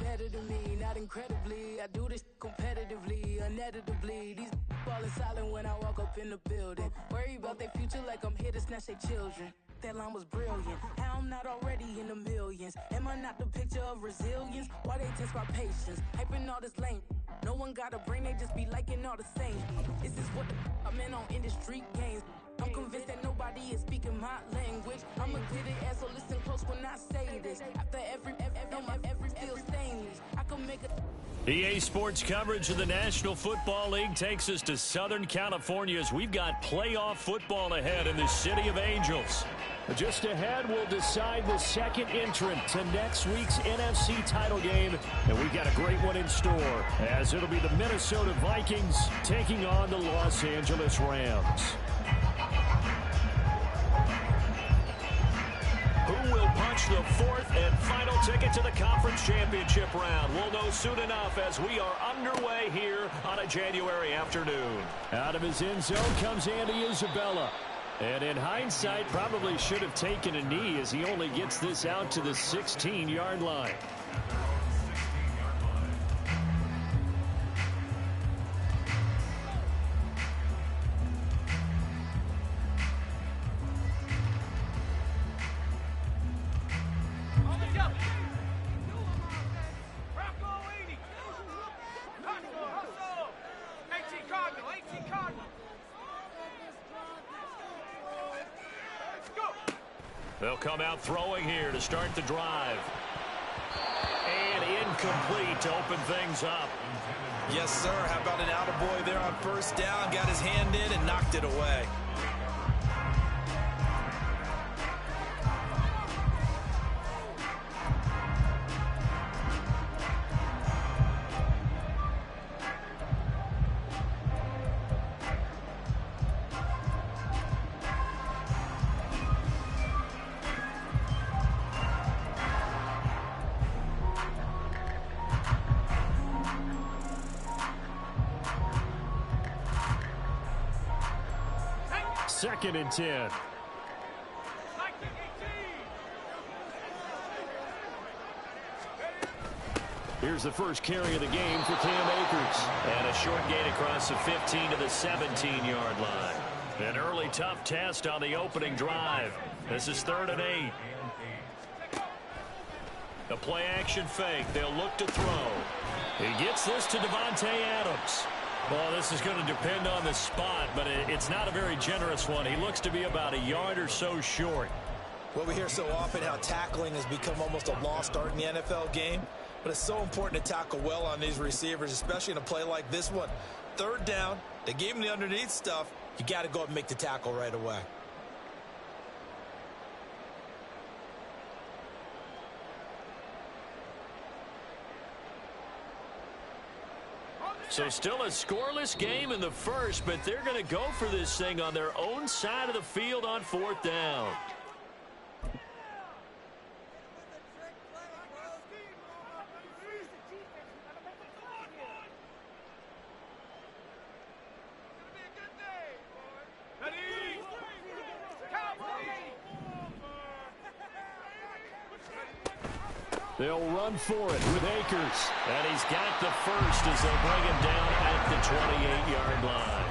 better than me, not incredibly. I do this competitively, uneditably. These falling silent when I walk up in the building. Worry about their future like I'm here to snatch their children. That line was brilliant. How I'm not already in the millions? Am I not the picture of resilience? Why they test my patience? Hyping all this lame. No one got a brain, they just be liking all the same. This is what the I'm in on industry games. I'm convinced that nobody is speaking my language. I'm a good ass, so listen close when I say this. After every feel stainless, I can make a... EA Sports coverage of the National Football League takes us to Southern California as we've got playoff football ahead in the City of Angels. Just ahead, we'll decide the second entrant to next week's NFC title game. And we've got a great one in store, as it'll be the Minnesota Vikings taking on the Los Angeles Rams. Who will punch the fourth and final ticket to the conference championship round? We'll know soon enough as we are underway here on a January afternoon. Out of his end zone comes Andy Isabella. And in hindsight, probably should have taken a knee as he only gets this out to the 16-yard line. They'll come out throwing here to start the drive. And incomplete to open things up. Yes, sir. How about an attaboy there on first down? Got his hand in and knocked it away. Second and 10. Here's the first carry of the game for Cam Akers. And a short gain across the 15 to the 17-yard line. An early tough test on the opening drive. This is 3rd and 8. The play action fake. They'll look to throw. He gets this to Devontae Adams. Well, this is going to depend on the spot, but it's not a very generous one. He looks to be about a yard or so short. Well, we hear so often how tackling has become almost a lost art in the NFL game, but it's so important to tackle well on these receivers, especially in a play like this one. 3rd down, they gave him the underneath stuff. You got to go up and make the tackle right away. So still a scoreless game in the first, but they're going to go for this thing on their own side of the field on 4th down. They'll run for it with Akers. And he's got the first as they'll bring him down at the 28-yard line.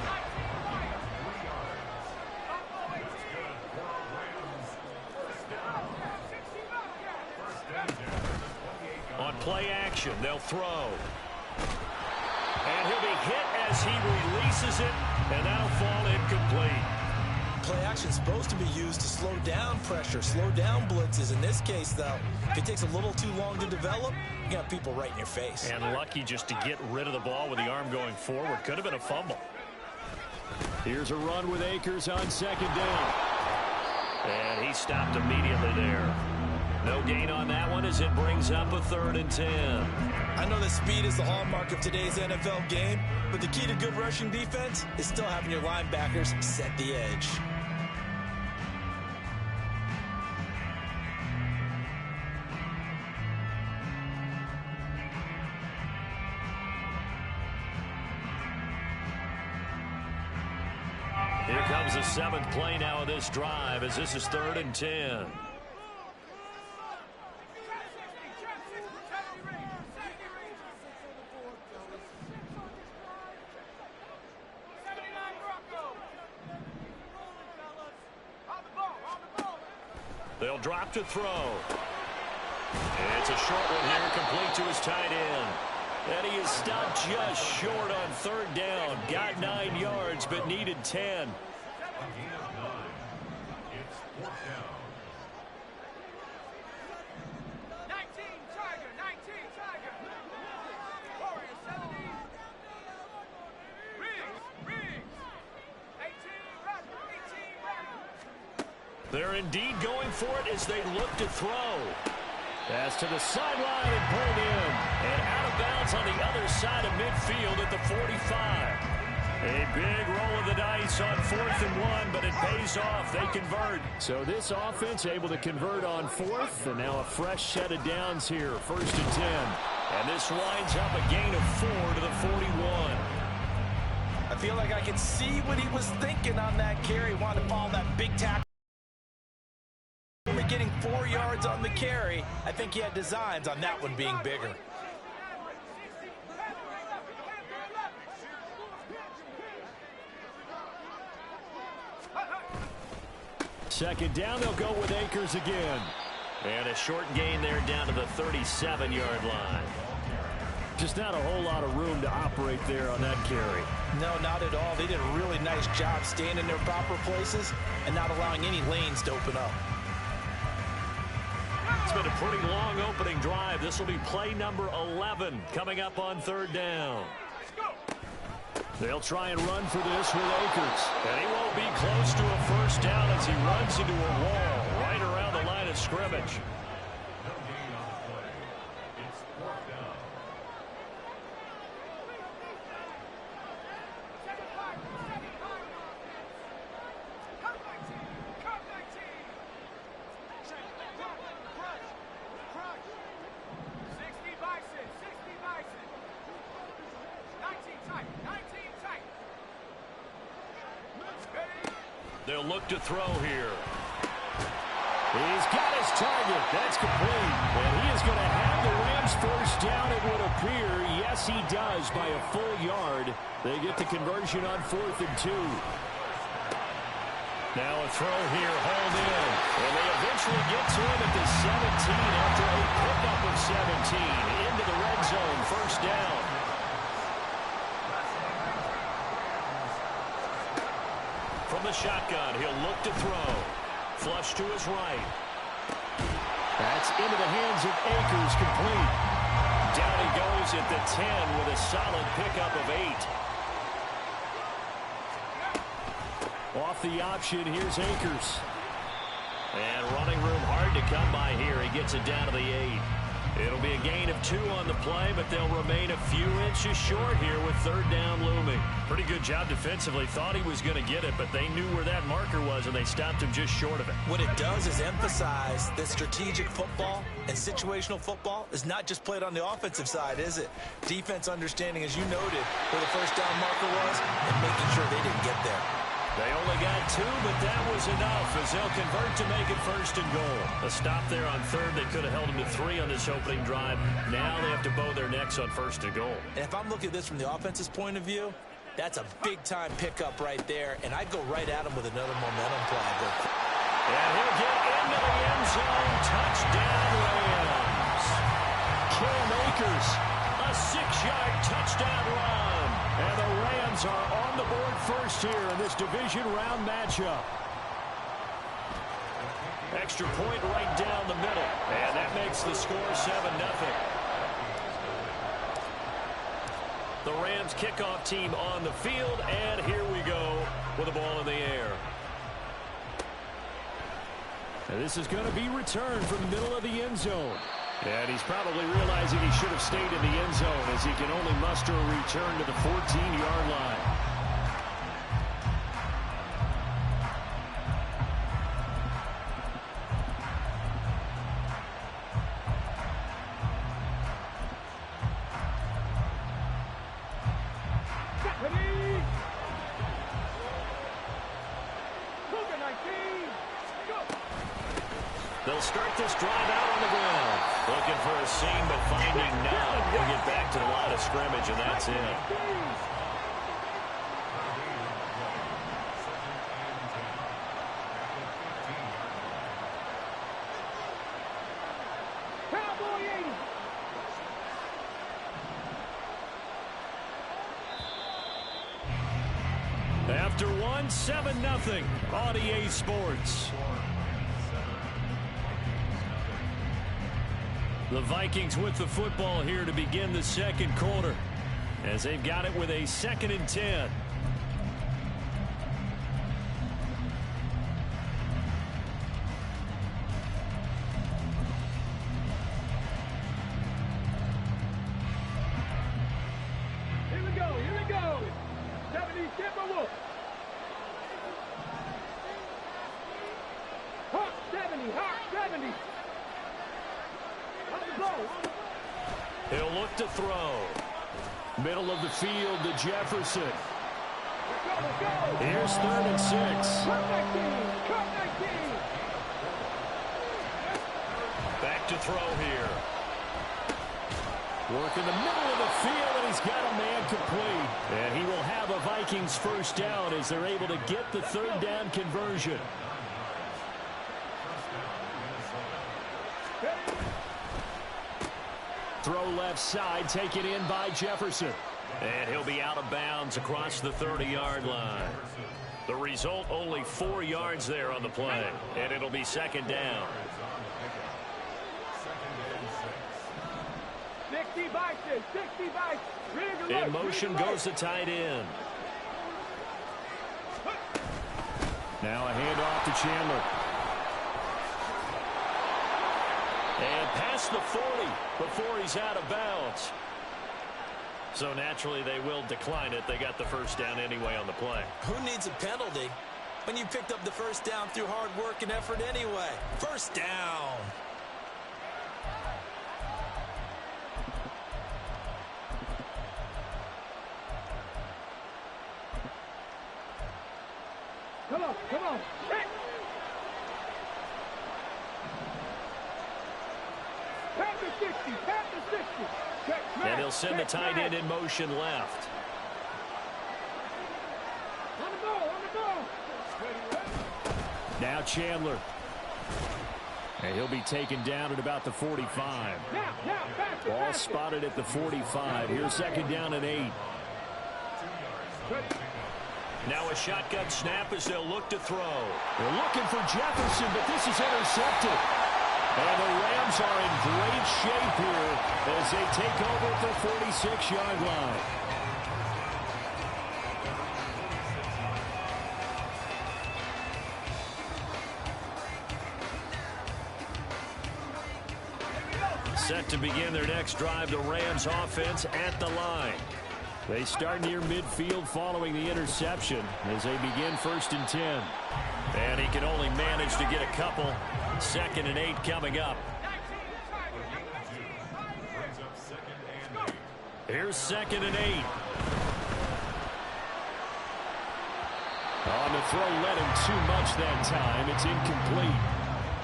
On play action, they'll throw. And he'll be hit as he releases it, and that'll fall incomplete. Play action is supposed to be used to slow down pressure, slow down blitzes. In this case, though, if it takes a little too long to develop, you got people right in your face. And lucky just to get rid of the ball with the arm going forward. Could have been a fumble. Here's a run with Akers on 2nd down. And he stopped immediately there. No gain on that one as it brings up a 3rd and 10. I know that speed is the hallmark of today's NFL game, but the key to good rushing defense is still having your linebackers set the edge. Here comes the 7th play now of this drive as this is 3rd and 10. drop to throw. It's a short one here, complete to his tight end. And he is stopped just short on third down. Got 9 yards, but needed 10. They're indeed going for it as they look to throw. Pass to the sideline and pulled in. And out of bounds on the other side of midfield at the 45. A big roll of the dice on 4th and 1, but it pays off. They convert. So this offense able to convert on 4th, and now a fresh set of downs here, 1st and 10. And this winds up a gain of 4 to the 41. I feel like I can see what he was thinking on that carry. Wanted to follow that big tackle. Only getting 4 yards on the carry. I think he had designs on that one being bigger. Second down, they'll go with Akers again. And a short gain there down to the 37-yard line. Just not a whole lot of room to operate there on that carry. No, not at all. They did a really nice job staying in their proper places and not allowing any lanes to open up. It's been a pretty long opening drive. This will be play number 11 coming up on third down. They'll try and run for this with Akers. And he won't be close to a first down as he runs into a wall right around the line of scrimmage. They'll look to throw here. He's got his target. That's complete. And he is going to have the Rams first down, it would appear. Yes, he does by a full yard. They get the conversion on 4th and 2. Now a throw here, hauled in. And they eventually get to him at the 17 after a pickup of 17. Into the red zone, first down. From the shotgun, he'll look to throw. Flush to his right. That's into the hands of Akers, complete. Down he goes at the 10 with a solid pickup of 8. Off the option, here's Akers. And running room hard to come by here. He gets it down to the 8. It'll be a gain of 2 on the play, but they'll remain a few inches short here with third down looming. Pretty good job defensively. Thought he was going to get it, but they knew where that marker was, and they stopped him just short of it. What it does is emphasize that strategic football and situational football is not just played on the offensive side, is it? Defense understanding, as you noted, where the first down marker was and making sure they didn't get there. They only got 2, but that was enough as they'll convert to make it first and goal. A stop there on third. They could have held him to 3 on this opening drive. Now they have to bow their necks on first and goal. And if I'm looking at this from the offense's point of view, that's a big-time pickup right there, and I'd go right at him with another momentum play. And he'll get into the end zone. Touchdown, Rams. Cam Akers. A 6-yard touchdown run. And the Rams are on the board first here in this division round matchup. Extra point right down the middle. And that makes the score 7-0. The Rams kickoff team on the field. And here we go with the ball in the air. And this is going to be returned from the middle of the end zone. And he's probably realizing he should have stayed in the end zone as he can only muster a return to the 14-yard line. They'll start this drive out on the ground. Looking for a seam, but finding none. They'll get back to the line of scrimmage, and that's it. won 7-0 on EA Sports. The Vikings with the football here to begin the second quarter, as they've got it with a 2nd and 10. Here we go. 70 Timberwolves. Hawk 70. On the ball. He'll look to throw. Middle of the field to Jefferson. Let's go. Here's 3rd and 6. Cut that team. Back to throw here. Work in the middle of the field, and he's got a man complete. And he will have a Vikings first down as they're able to get the 3rd down conversion. Throw left side, taken in by Jefferson. And he'll be out of bounds across the 30-yard line. The result, only 4 yards there on the play. And it'll be 2nd down. 60 bikes. In motion goes the tight end. Now a handoff to Chandler. And past the 40 before he's out of bounds. So naturally they will decline it. They got the first down anyway on the play. Who needs a penalty when you picked up the first down through hard work and effort anyway? First down. Come on. Hit. Pat the 60. Check, And he'll send the tight end in motion left. On the ball. Now Chandler. And he'll be taken down at about the 45. Ball spotted at the 45. Here's 2nd down and 8. Now a shotgun snap as they'll look to throw. They're looking for Jefferson, but this is intercepted. And the Rams are in great shape here as they take over at the 46-yard line. Set to begin their next drive, the Rams offense at the line. They start near midfield following the interception as they begin 1st and 10. And he can only manage to get a couple. 2nd and 8 coming up. Here's 2nd and 8. On the throw, led him too much that time. It's incomplete.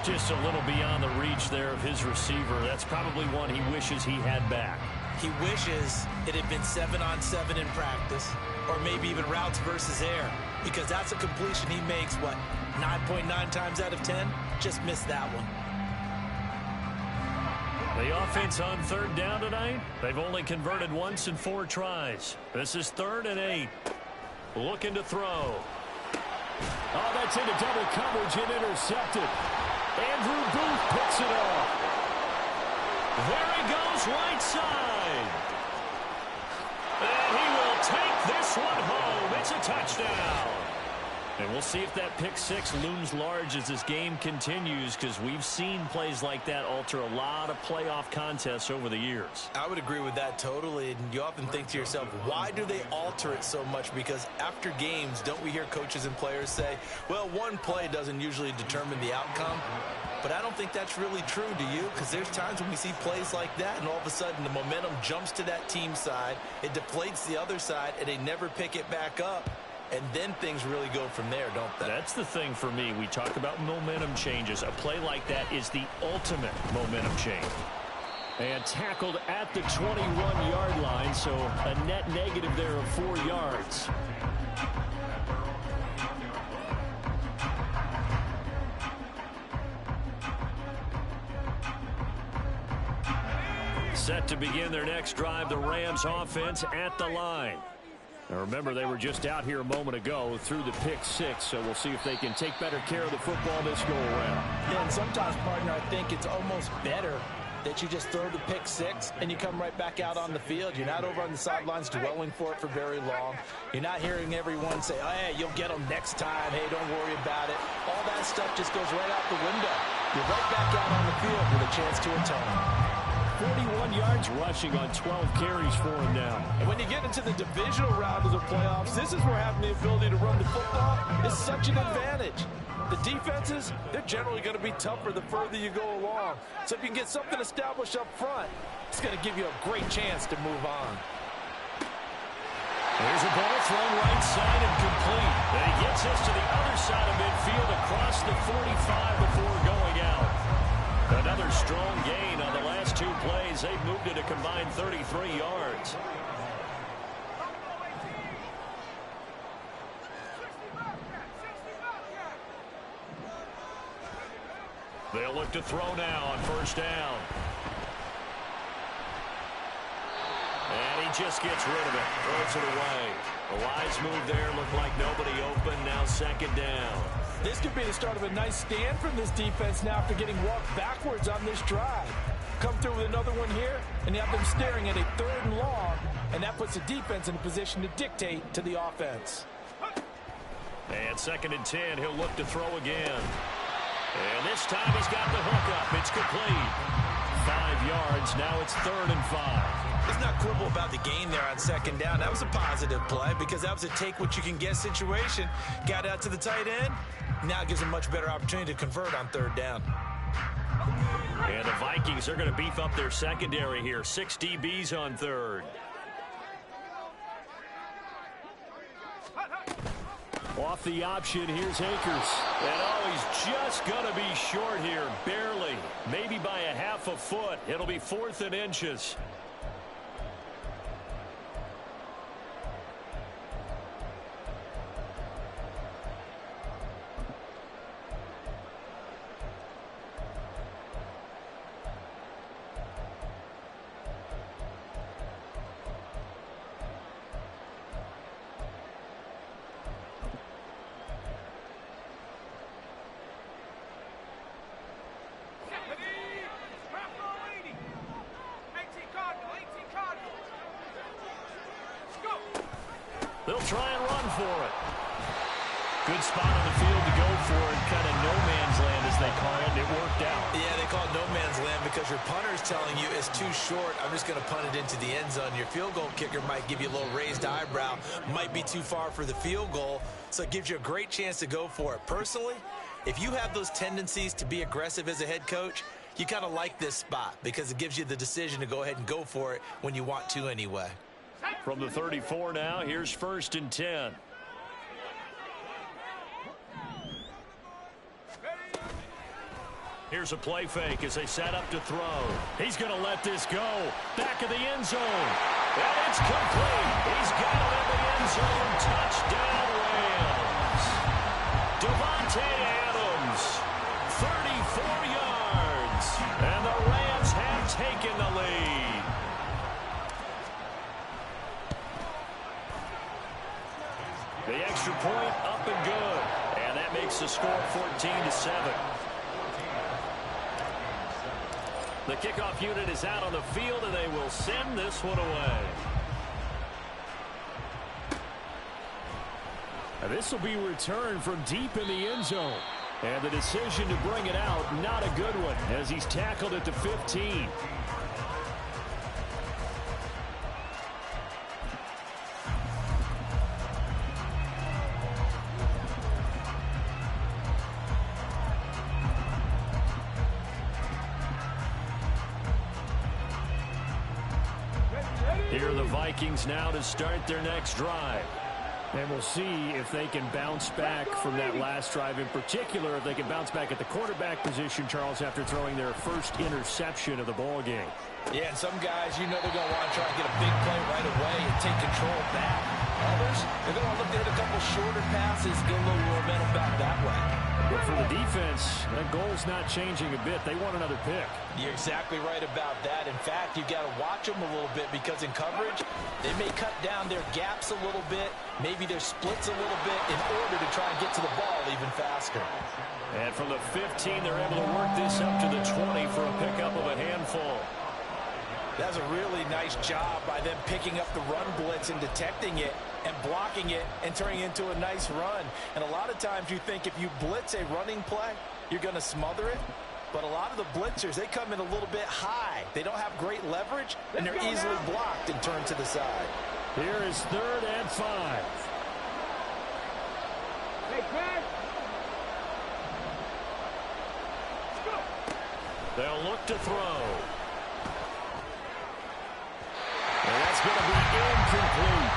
Just a little beyond the reach there of his receiver. That's probably one he wishes he had back. He wishes it had been 7-on-7 in practice, or maybe even routes versus air, because that's a completion he makes, 9.9 times out of 10? Just missed that one. The offense on 3rd down tonight, they've only converted once in 4 tries. This is 3rd and 8. Looking to throw. Oh, that's into double coverage and intercepted. Andrew Booth picks it off. There he goes, right side. And he will take this one home. It's a touchdown. And we'll see if that pick 6 looms large as this game continues, because we've seen plays like that alter a lot of playoff contests over the years. I would agree with that totally. And you often think to yourself, why do they alter it so much? Because after games, don't we hear coaches and players say, well, one play doesn't usually determine the outcome? But I don't think that's really true, do you? Because there's times when we see plays like that, and all of a sudden the momentum jumps to that team side, it deflates the other side, and they never pick it back up. And then things really go from there, don't they? That's the thing for me. We talk about momentum changes. A play like that is the ultimate momentum change. And tackled at the 21-yard line, so a net negative there of 4 yards. Set to begin their next drive, the Rams offense at the line. Now remember, they were just out here a moment ago through the pick six, so we'll see if they can take better care of the football this go around. Yeah, and sometimes, partner, I think it's almost better that you just throw the pick six and you come right back out on the field. You're not over on the sidelines dwelling for it for very long. You're not hearing everyone say, oh, hey, you'll get them next time. Hey, don't worry about it. All that stuff just goes right out the window. You're right back out on the field with a chance to atone. 41 yards rushing on 12 carries for him now. And when you get into the divisional round of the playoffs, this is where having the ability to run the football is such an advantage. The defenses, they're generally going to be tougher the further you go along. So if you can get something established up front, it's going to give you a great chance to move on. There's a ball thrown right side and complete. And he gets us to the other side of midfield across the 45 before going out. Another strong gain on the last two plays. They've moved it a combined 33 yards. They'll look to throw now on first down. And he just gets rid of it. Throws it away. A wise move there. Looked like nobody open. Now second down. This could be the start of a nice stand from this defense now after getting walked backwards on this drive. Come through with another one here, and you have them staring at a 3rd and long, and that puts the defense in a position to dictate to the offense. And 2nd and 10. He'll look to throw again. And this time he's got the hook up. It's complete. 5 yards. Now it's 3rd and 5. Let's not quibble about the gain there on second down. That was a positive play because that was a take-what-you-can-get situation. Got out to the tight end. Now it gives him much better opportunity to convert on 3rd down. And the Vikings are going to beef up their secondary here. 6 DBs on 3rd. Off the option, here's Akers. And oh, he's just going to be short here. Barely. Maybe by a half a foot. It'll be 4th and inches. They'll try and run for it. Good spot on the field to go for it. Kind of no man's land, as they call it. It worked out. Yeah, they call it no man's land because your punter is telling you it's too short. I'm just going to punt it into the end zone. Your field goal kicker might give you a little raised eyebrow. Might be too far for the field goal. So it gives you a great chance to go for it. Personally, if you have those tendencies to be aggressive as a head coach, you kind of like this spot because it gives you the decision to go ahead and go for it when you want to anyway. From the 34 now, here's 1st and 10. Here's a play fake as they set up to throw. He's going to let this go. Back of the end zone. And it's complete. He's got it in the end zone. Touchdown, Rams. Davante Adams, 34 yards. And the Rams have taken the lead. The extra point up and good. And that makes the score 14-7. The kickoff unit is out on the field, and they will send this one away. And this will be returned from deep in the end zone. And the decision to bring it out, not a good one, as he's tackled at the 15. Here are the Vikings now to start their next drive. And we'll see if they can bounce back from that last drive. In particular, if they can bounce back at the quarterback position, Charles, after throwing their first interception of the ball game. Yeah, and some guys, you know they're going to want to try and get a big play right away and take control of that. Others, they're going to look to hit a couple shorter passes, get a little momentum back that way. But for the defense, that goal's not changing a bit. They want another pick. You're exactly right about that. In fact, you've got to watch them a little bit because in coverage, they may cut down their gaps a little bit, maybe their splits a little bit in order to try and get to the ball even faster. And from the 15, they're able to work this up to the 20 for a pickup of a handful. That's a really nice job by them picking up the run blitz and detecting it and blocking it and turning it into a nice run. And a lot of times you think if you blitz a running play, you're going to smother it. But a lot of the blitzers, they come in a little bit high. They don't have great leverage, and they're easily blocked and turned to the side. Here is 3rd and 5. Hey, Craig. They'll look to throw. And that's going to be incomplete.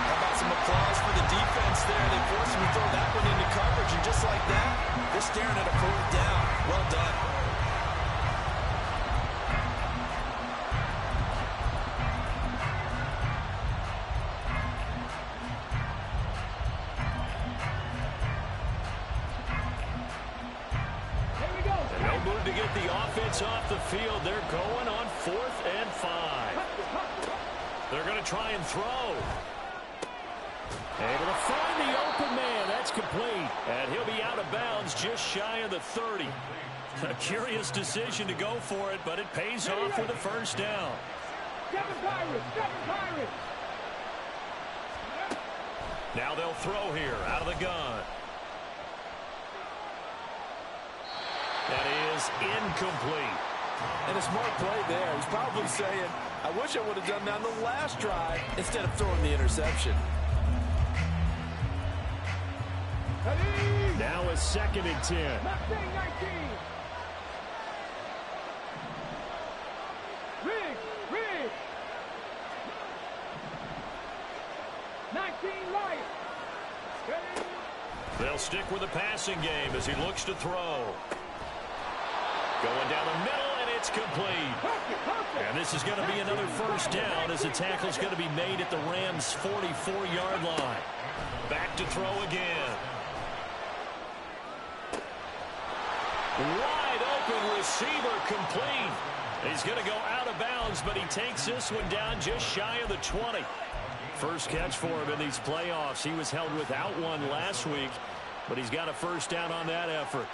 How about some applause for the defense there? They forced him to throw that one into coverage, and just like that, they're staring at a 4th down. Well done. Here we go. And no move to get the offense off the field. They're going on 4th and 5. They're going to try and throw. Able to find the open man. That's complete. And he'll be out of bounds just shy of the 30. A curious decision to go for it, but it pays off with a first down. 7 Pirates. 7 Pirates. Now they'll throw here out of the gun. That is incomplete. And a smart play there. He's probably saying, I wish I would have done that on the last drive instead of throwing the interception. Now a 2nd and 10. Mustang 19. Riggs. 19 light. They'll stick with the passing game as he looks to throw. Going down the middle, and it's complete. And this is going to be another first down as the tackle's going to be made at the Rams' 44-yard line. Back to throw again. Wide open receiver complete. He's going to go out of bounds, but he takes this one down just shy of the 20. First catch for him in these playoffs. He was held without one last week, but he's got a first down on that effort.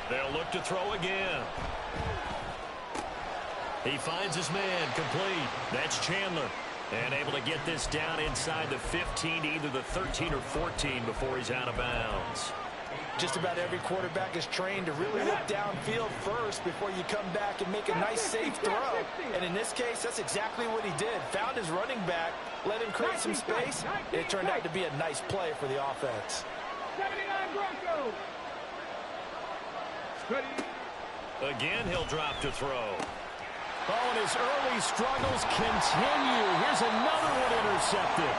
They'll look to throw again. He finds his man complete. That's Chandler. And able to get this down inside the 15 to either the 13 or 14 before he's out of bounds. Just about every quarterback is trained to really look downfield first before you come back and make a nice safe throw. And in this case, that's exactly what he did. Found his running back, let him create some space, and it turned out to be a nice play for the offense. 79 Broncos. Again, he'll drop to throw. Oh, and his early struggles continue. Here's another one intercepted.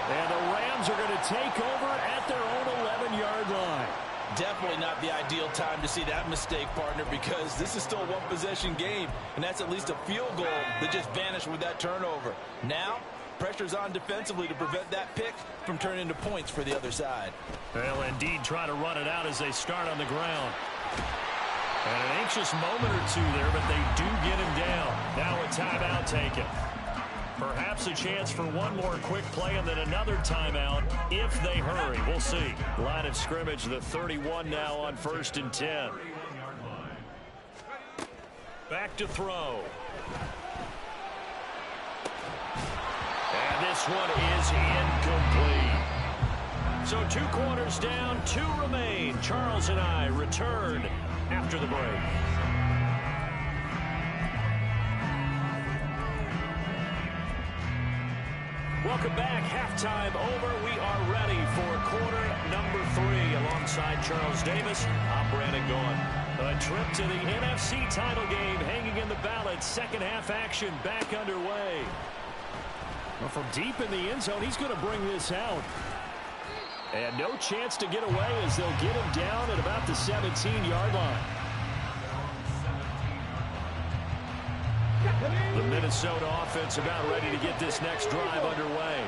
And the Rams are going to take over at their own 11-yard line. Definitely not the ideal time to see that mistake, partner, because this is still a one-possession game, and that's at least a field goal that just vanished with that turnover. Now, pressure's on defensively to prevent that pick from turning into points for the other side. They'll indeed try to run it out as they start on the ground. And an anxious moment or two there, but they do get him down. Now a timeout taken. Perhaps a chance for one more quick play and then another timeout if they hurry. We'll see. Line of scrimmage, the 31 now on 1st and 10. Back to throw. And this one is incomplete. So 2 quarters down, 2 remain. Charles and I return after the break. Welcome back. Halftime over. We are ready for quarter number 3 alongside Charles Davis. I'm Brandon Gaughan. A trip to the NFC title game hanging in the balance. Second half action back underway. Well, from deep in the end zone, he's going to bring this out. And no chance to get away as they'll get him down at about the 17-yard line. The Minnesota offense about ready to get this next drive underway.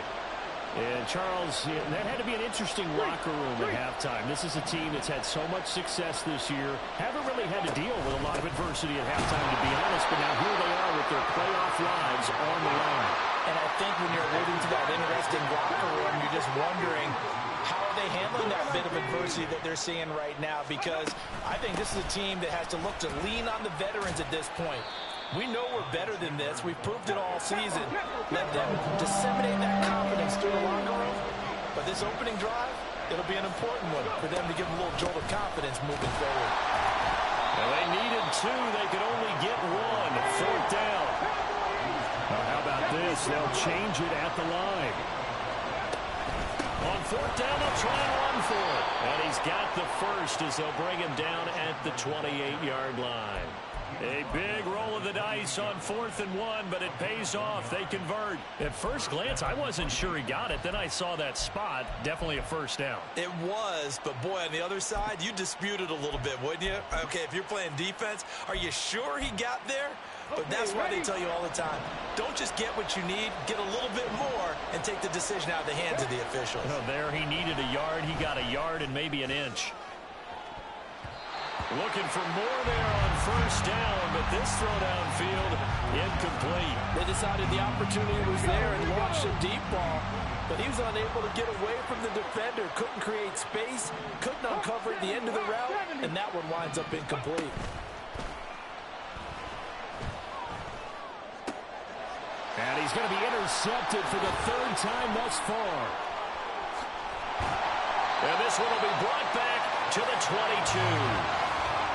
And, Charles, that had to be an interesting locker room at halftime. This is a team that's had so much success this year. Haven't really had to deal with a lot of adversity at halftime, to be honest. But now here they are with their playoff lives on the line. And I think when you're alluding to that interesting locker room, you're just wondering, how are they handling that bit of adversity that they're seeing right now? Because I think this is a team that has to look to lean on the veterans at this point. We know we're better than this. We've proved it all season. Let them disseminate that confidence through the locker room. But this opening drive, it'll be an important one for them to give them a little jolt of confidence moving forward. Well, they needed two. They could only get one. Fourth down. Well, how about this? They'll change it at the line. On fourth down, they'll try and run for it. And he's got the first as they'll bring him down at the 28-yard line. A big roll of the dice on 4th and 1, but it pays off. They convert. At first glance, I wasn't sure he got it. Then I saw that spot. Definitely a first down. It was, but boy, on the other side, you dispute it a little bit, wouldn't you? Okay, if you're playing defense, are you sure he got there? But that's why they tell you all the time, don't just get what you need, get a little bit more, and take the decision out of the hands of the officials. Oh, there he needed a yard. He got a yard and maybe an inch. Looking for more there on first down, but this throw downfield incomplete. They decided the opportunity was there and launched a deep ball, but he was unable to get away from the defender, couldn't create space, couldn't uncover at the end of the route, and that one winds up incomplete. And he's going to be intercepted for the third time thus far. And this one will be brought back to the 22.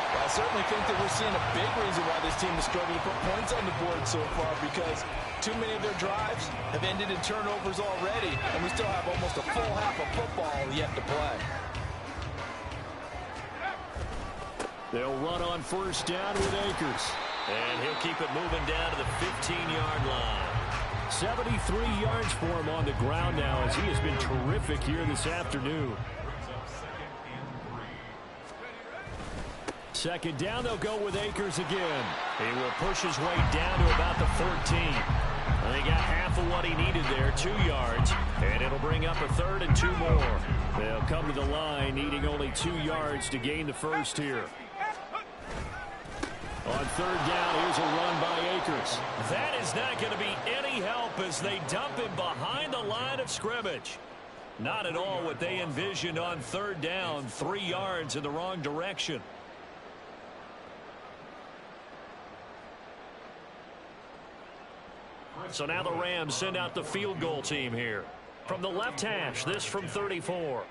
I certainly think that we're seeing a big reason why this team is struggling to put points on the board so far, because too many of their drives have ended in turnovers already, and we still have almost a full half of football yet to play. They'll run on first down with Akers. And he'll keep it moving down to the 15-yard line. 73 yards for him on the ground now, as he has been terrific here this afternoon. Second down, they'll go with Akers again. He will push his way down to about the 14. And he got half of what he needed there, 2 yards. And it'll bring up a 3rd and 2 more. They'll come to the line, needing only 2 yards to gain the first here. On third down, here's a run by Akers. That is not going to be any help as they dump him behind the line of scrimmage. Not at all what they envisioned on third down, 3 yards in the wrong direction. So now the Rams send out the field goal team here. From the left hash, this from 34.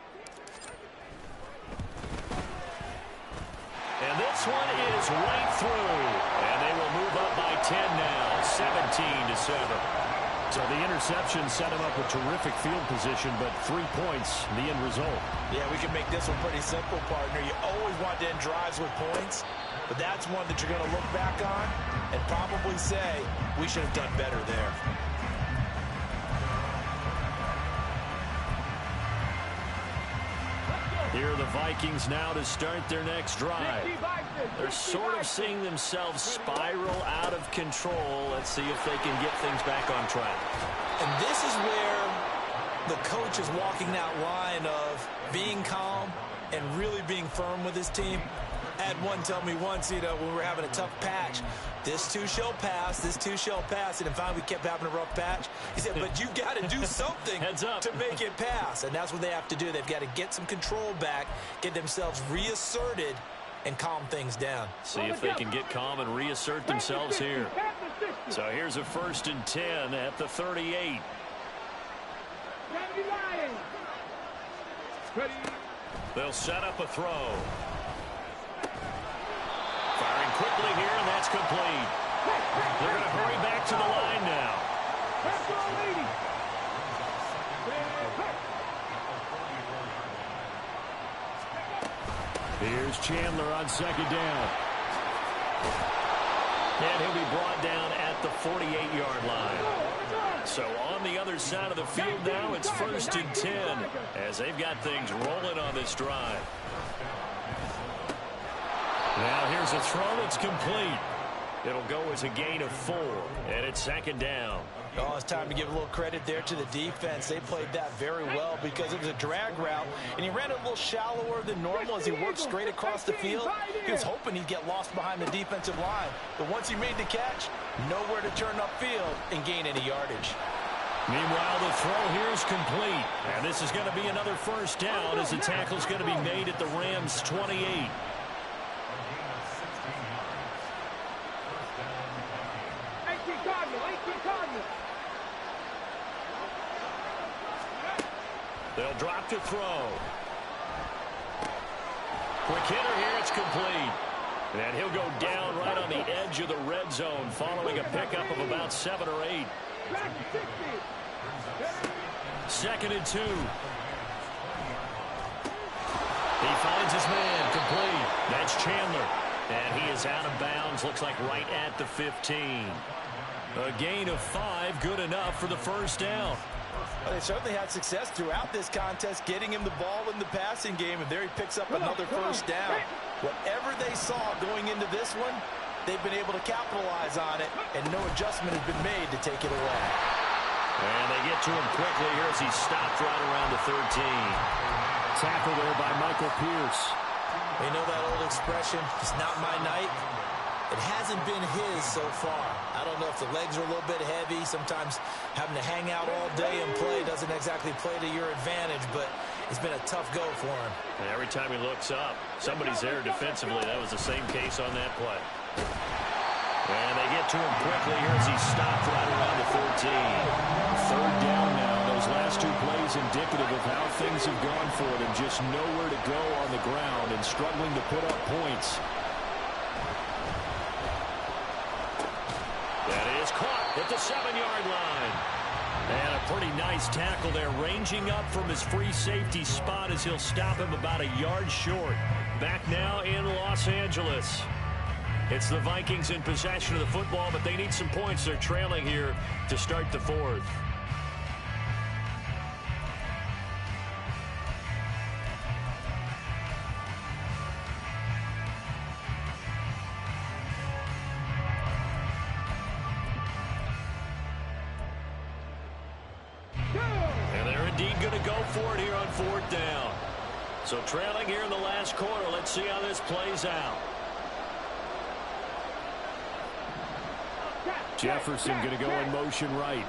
And this one is right through. And they will move up by 10 now, 17-7. So the interception set him up with terrific field position, but 3 points, the end result. Yeah, we can make this one pretty simple, partner. You always want to end drives with points, but that's one that you're going to look back on and probably say, we should have done better there. Here are the Vikings now to start their next drive. They're sort of seeing themselves spiral out of control. Let's see if they can get things back on track. And this is where the coach is walking that line of being calm and really being firm with his team. I had one tell me once, when we were having a tough patch, this too shall pass, this too shall pass. And finally we kept having a rough patch. He said, but you got to do something to make it pass. And that's what they have to do. They've got to get some control back, get themselves reasserted, and calm things down. See if they can get calm and reassert themselves here. So here's a 1st and 10 at the 38. They'll set up a throw. Firing quickly here, and that's complete. They're going to hurry back to the line now. Here's Chandler on second down. And he'll be brought down at the 48-yard line. So on the other side of the field now, it's 1st and 10 as they've got things rolling on this drive. Now here's a throw that's complete. It'll go as a gain of 4, and it's 2nd down. Oh, it's time to give a little credit there to the defense. They played that very well because it was a drag route, and he ran it a little shallower than normal as he worked straight across the field. He was hoping he'd get lost behind the defensive line, but once he made the catch, nowhere to turn upfield and gain any yardage. Meanwhile, the throw here is complete, and this is going to be another 1st down as the tackle's going to be made at the Rams' 28. 18 Cardinals. They'll drop to throw. Quick hitter here, it's complete. And he'll go down right on the edge of the red zone following a pickup of about 7 or 8. 2nd and 2. He finds his man, complete. That's Chandler. And he is out of bounds, looks like right at the 15. A gain of 5, good enough for the 1st down. Well, they certainly had success throughout this contest, getting him the ball in the passing game, and there he picks up another 1st down. Whatever they saw going into this one, they've been able to capitalize on it, and no adjustment has been made to take it away. And they get to him quickly here as he stopped right around the 13. Tackle there by Michael Pierce. You know that old expression, it's not my night? It hasn't been his so far. I don't know if the legs are a little bit heavy. Sometimes having to hang out all day and play doesn't exactly play to your advantage, but it's been a tough go for him. And every time he looks up, somebody's there defensively. That was the same case on that play. And they get to him quickly here as he stopped right around the 13. 3rd down now. Those last 2 plays indicative of how things have gone for them. Just nowhere to go on the ground and struggling to put up points. That is caught at the 7-yard line. And a pretty nice tackle there, ranging up from his free safety spot as he'll stop him about a yard short. Back now in Los Angeles. It's the Vikings in possession of the football, but they need some points. They're trailing here to start the 4th. And they're indeed going to go for it here on 4th down. So trailing here in the last quarter. Let's see how this plays out. Jefferson going to go in motion right.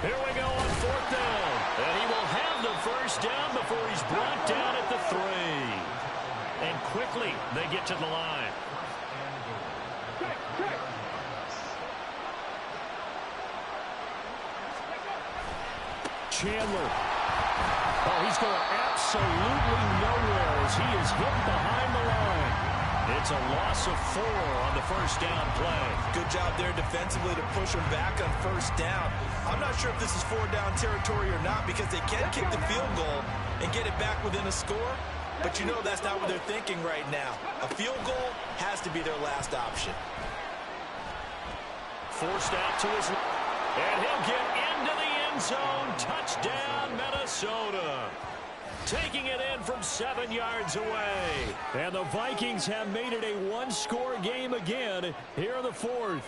Here we go on 4th down. And he will have the 1st down before he's brought down at the 3. And quickly they get to the line. Chandler. Oh, he's going absolutely nowhere as he is hit behind the line. It's a loss of 4 on the 1st down play. Good job there defensively to push him back on 1st down. I'm not sure if this is 4-down territory or not because they can kick the field goal and get it back within a score. But you know that's not what they're thinking right now. A field goal has to be their last option. Forced out to his left. And he'll get into the end zone. Touchdown, Minnesota. Taking it in from 7 yards away. And the Vikings have made it a 1-score game again here in the 4th.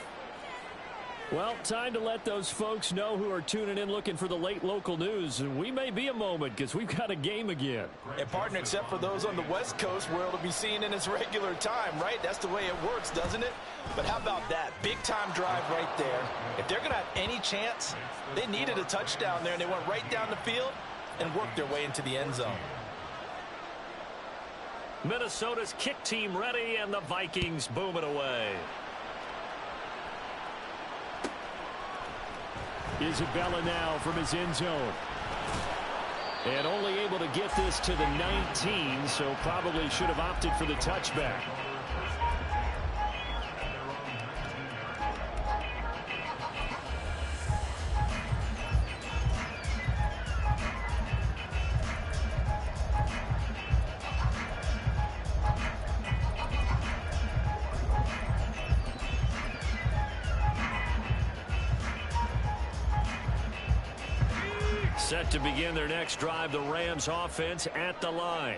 Well, time to let those folks know who are tuning in looking for the late local news. And we may be a moment because we've got a game again. And partner, except for those on the West Coast where it'll be seen in its regular time, right? That's the way it works, doesn't it? But how about that? Big time drive right there. If they're going to have any chance, they needed a touchdown there, and they went right down the field and worked their way into the end zone. Minnesota's kick team ready, and the Vikings boom it away. Isabella now from his end zone. And only able to get this to the 19, so probably should have opted for the touchback. Set to begin their next drive, the Rams offense at the line.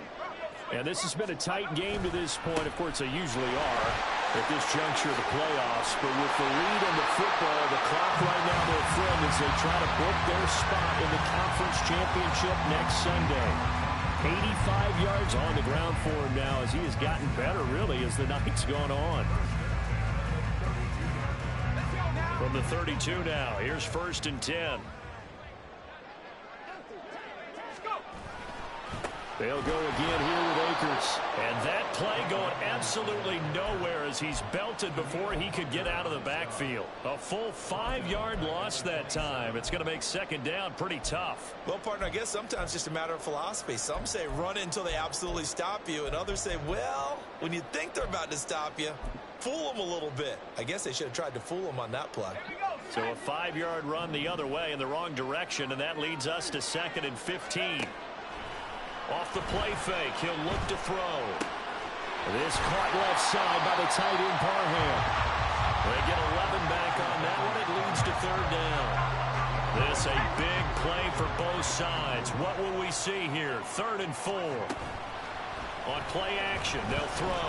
And this has been a tight game to this point. Of course, they usually are at this juncture of the playoffs. But with the lead in the football, the clock right now, their friend, as they try to book their spot in the conference championship next Sunday. 85 yards on the ground for him now as he has gotten better, really, as the night's gone on. From the 32 now, here's 1st and 10. They'll go again here with Akers. And that play going absolutely nowhere as he's belted before he could get out of the backfield. A full 5-yard loss that time. It's going to make 2nd down pretty tough. Well, partner, I guess sometimes it's just a matter of philosophy. Some say run until they absolutely stop you, and others say, well, when you think they're about to stop you, fool them a little bit. I guess they should have tried to fool them on that play. So a 5-yard run the other way in the wrong direction, and that leads us to 2nd and 15. Off the play fake, he'll look to throw. This caught left side by the tight end Parham. They get 11 back on that one. It leads to 3rd down. This a big play for both sides. What will we see here? 3rd and 4. On play action, they'll throw.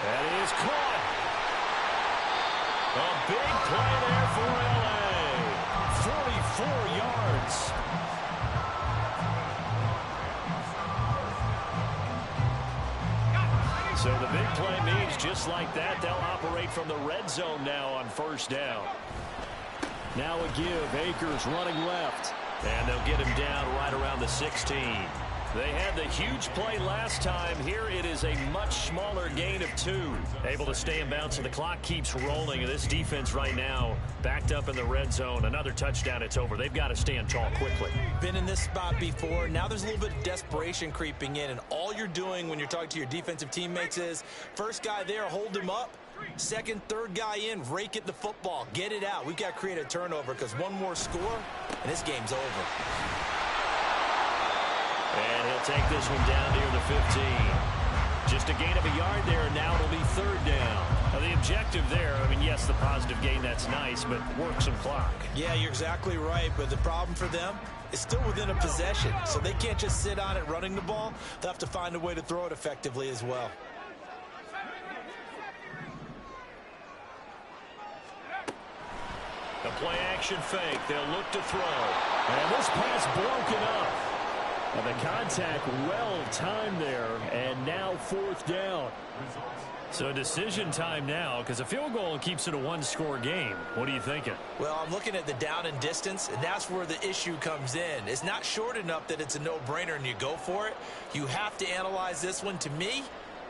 That is caught. A big play there for L.A. 44 yards. So the big play means just like that, they'll operate from the red zone now on 1st down. Now a give. Akers running left. And they'll get him down right around the 16. They had the huge play last time. Here it is a much smaller gain of 2. Able to stay in bounds, and the clock keeps rolling. And this defense right now backed up in the red zone. Another touchdown, it's over. They've got to stand tall quickly. Been in this spot before. Now there's a little bit of desperation creeping in, and all you're doing when you're talking to your defensive teammates is first guy there, hold him up. 2nd, 3rd guy in, rake at the football. Get it out. We've got to create a turnover because one more score, and this game's over. And he'll take this one down near the 15. Just a gain of a yard there, and now it'll be 3rd down. Now the objective there, I mean, yes, the positive gain, that's nice, but work some clock. Yeah, you're exactly right, but the problem for them is still within a possession, so they can't just sit on it running the ball. They'll have to find a way to throw it effectively as well. The play action fake, they'll look to throw. And this pass broken up. And the contact well timed there, and now 4th down. So decision time now, because a field goal keeps it a 1-score game. What are you thinking? Well, I'm looking at the down and distance, and that's where the issue comes in. It's not short enough that it's a no-brainer and you go for it. You have to analyze this one. To me,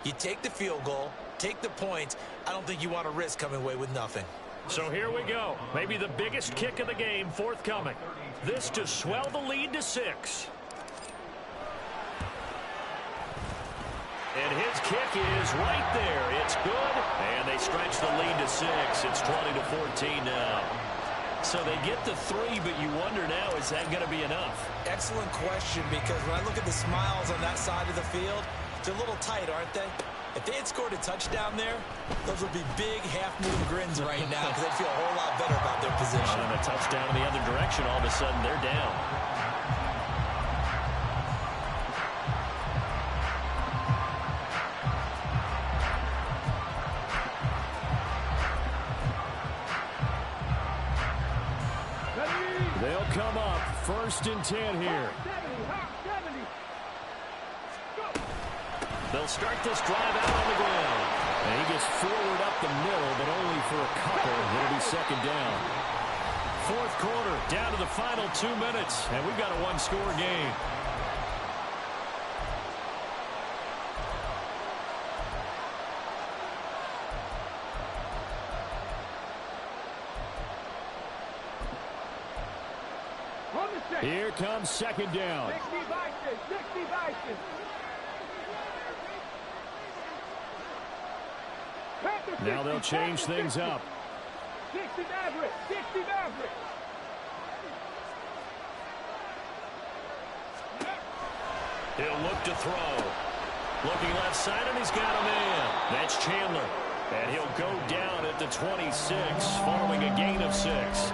you take the field goal, take the points. I don't think you want to risk coming away with nothing. So here we go. Maybe the biggest kick of the game forthcoming. This to swell the lead to 6. And his kick is right there. It's good. And they stretch the lead to 6. It's 20-14 now. So they get the 3, but you wonder now, is that going to be enough? Excellent question, because when I look at the smiles on that side of the field, they're a little tight, aren't they? If they had scored a touchdown there, those would be big half-moon grins right now because they'd feel a whole lot better about their position. And a touchdown in the other direction, all of a sudden they're down. They'll come up 1st and 10 here. They'll start this drive out on the ground. And he gets forward up the middle, but only for a couple. It'll be 2nd down. 4th quarter, down to the final 2 minutes, and we've got a 1-score game. Here comes 2nd down. 60 Vikings. Now they'll change things up. 60 Maverick. He'll look to throw. Looking left side, and he's got a man. That's Chandler. And he'll go down at the 26 following a gain of 6.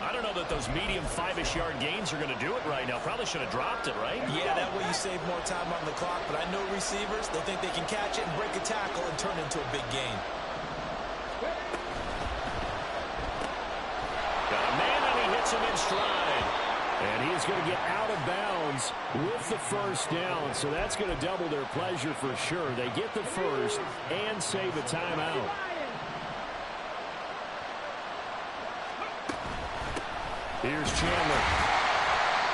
I don't know that those medium 5-ish yard gains are going to do it right now. Probably should have dropped it, right? Yeah, that way you save more time on the clock. But I know receivers, they think they can catch it and break a tackle and turn it into a big gain. Got a man and he hits him in stride. And he's going to get out of bounds with the first down. So that's going to double their pleasure for sure. They get the first and save a timeout. Here's Chandler.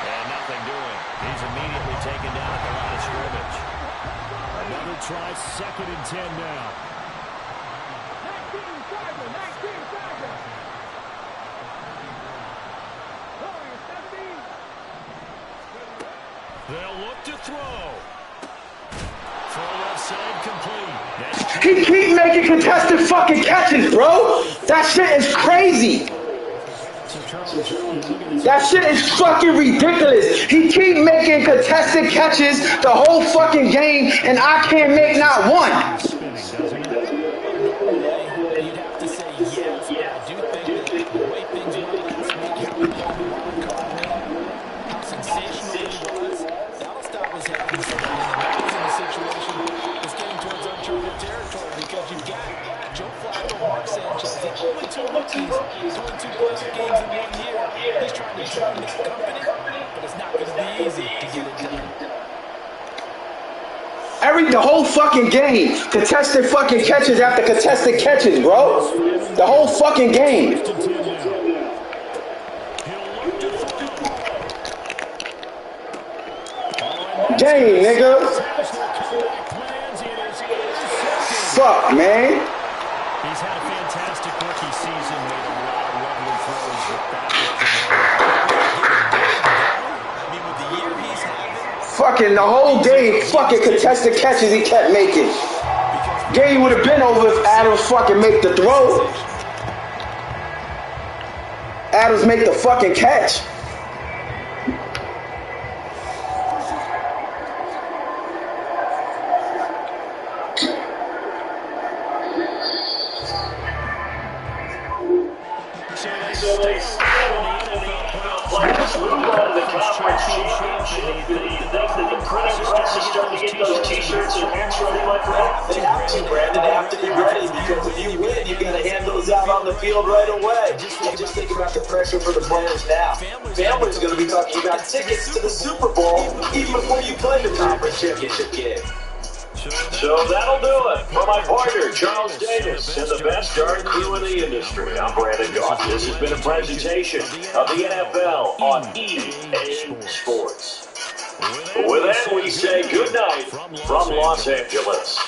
And nothing doing. He's immediately taken down at the line of scrimmage. Another try, 2nd and 10 now. 19 target. They'll look to throw. Throw left side complete. He keep making contested fucking catches, bro. That shit is crazy. That shit is fucking ridiculous. He keep making contested catches the whole fucking game, and I can't make not one. You'd have to say yes, but I do think that the way things were last week, how he played the wild card game, how sensational he was, that'll stop his head from slipping. And that was in a situation that's getting towards uncharted territory because you've got Joe Flacco, Mark Sanchez, the only 2 rookies doing 2 playoff games in 1 year. He's trying to join that company, but it's not going to be easy to get it done. The whole fucking game, contested fucking catches after contested catches, bro. The whole fucking game. Game, nigga. Fuck, man. He's had a fantastic rookie season, made a lot of lovely throws, but that with the year he's having, Fucking the whole game, fucking contested catches he kept making. Game would have been over if Adams fucking make the throw. Adams make the fucking catch. T-shirts or hats running like that? They have to, Brandon. They have to be ready because if you win, you got to hand those out on the field right away. Just think about the pressure for the players now. Families going to be talking about tickets to the Super Bowl even before you play the conference championship game. So that'll do it. For my partner, Charles Davis, and the best darn crew in the industry, I'm Brandon Goff. This has been a presentation of the NFL on EA Sports. With that, we say good night from Los Angeles.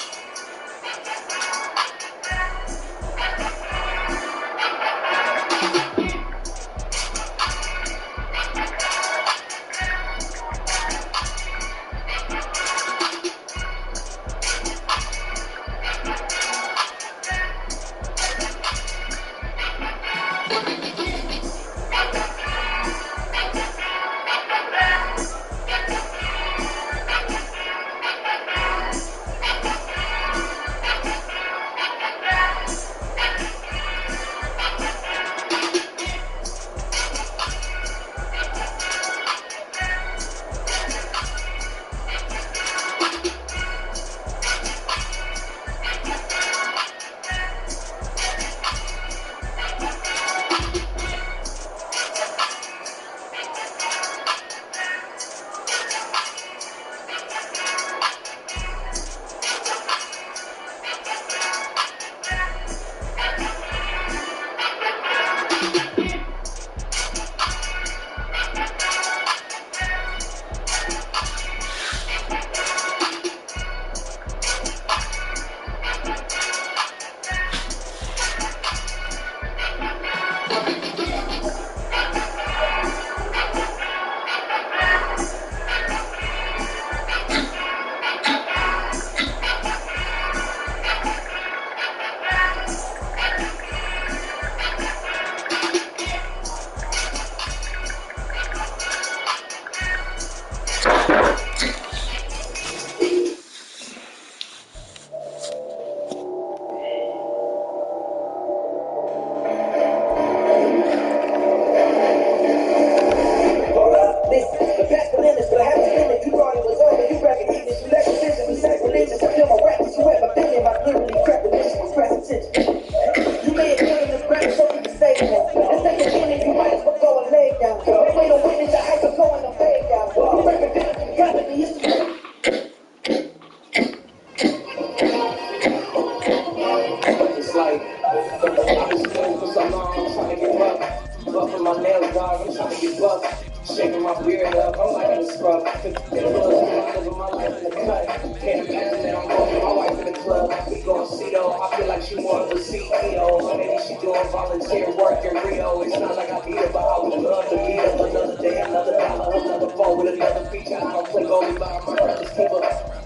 get bucked. Shaking my beard up, I'm like in a scrub. I'm living my life in the cut. Can't imagine that I'm going with my wife in the club. We going Cedo, I feel like she more of a CEO. Maybe she doing volunteer work in Rio. It's not like I beat her, but I would love to meet her. Another day, another dollar, another phone with another feature. I don't play goalie, but I'm my brother's keeper.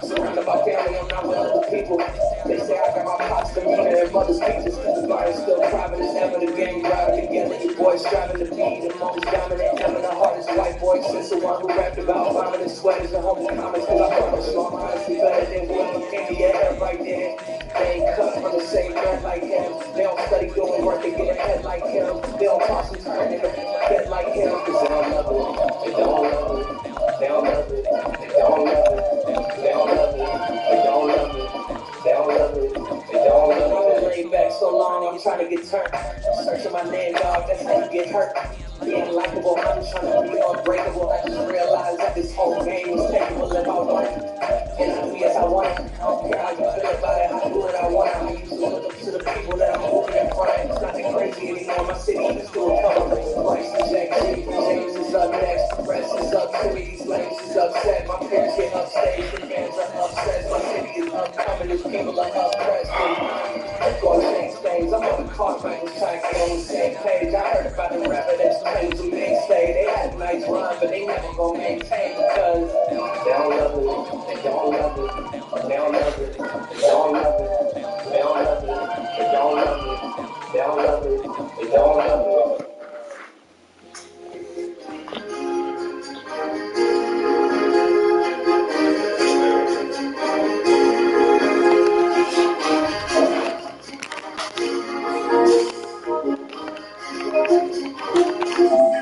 Surrounded by family, I'm not with other people. They say I got my pops demeanor and mother's features. Cause the bar is still private as ever. The gang driving together, you boys striving to be the most dominant, ever the hardest white boy since the one who rapped about vomit and sweaters and homo comics. Cause I promise you I'm honestly better than whoever came to your head right there. They ain't cut from the same dirt like him. They don't study doing work to get ahead like him. They don't toss and turn in the bed like him. Cause they don't love it. They don't love it. They don't love it. They don't love it. They don't love it. They don't love it. They don't love it. They don't love it. I've been laid back so long, I'm trying to get turned. Searching my name, dog, that's how you get hurt. Being likable, I'm trying to be unbreakable. I just realized that this whole game was capable if I want it. And I be as I want it. I don't care how you feel about it, I do what I want. I used to look up to the people that I'm moving in front of. It's nothing crazy anymore. My city used to recover. Bryce and Jack G, James is up next. Press is up, City, these lanes is upset. My parents get upstage, the fans are upset. My city is upcoming, these people are uppressed. Going to change things. I'm on the car track, was trying to get on the same page. I heard about the rapper that's playing some mainstay. They had a nice run, but they never gonna maintain because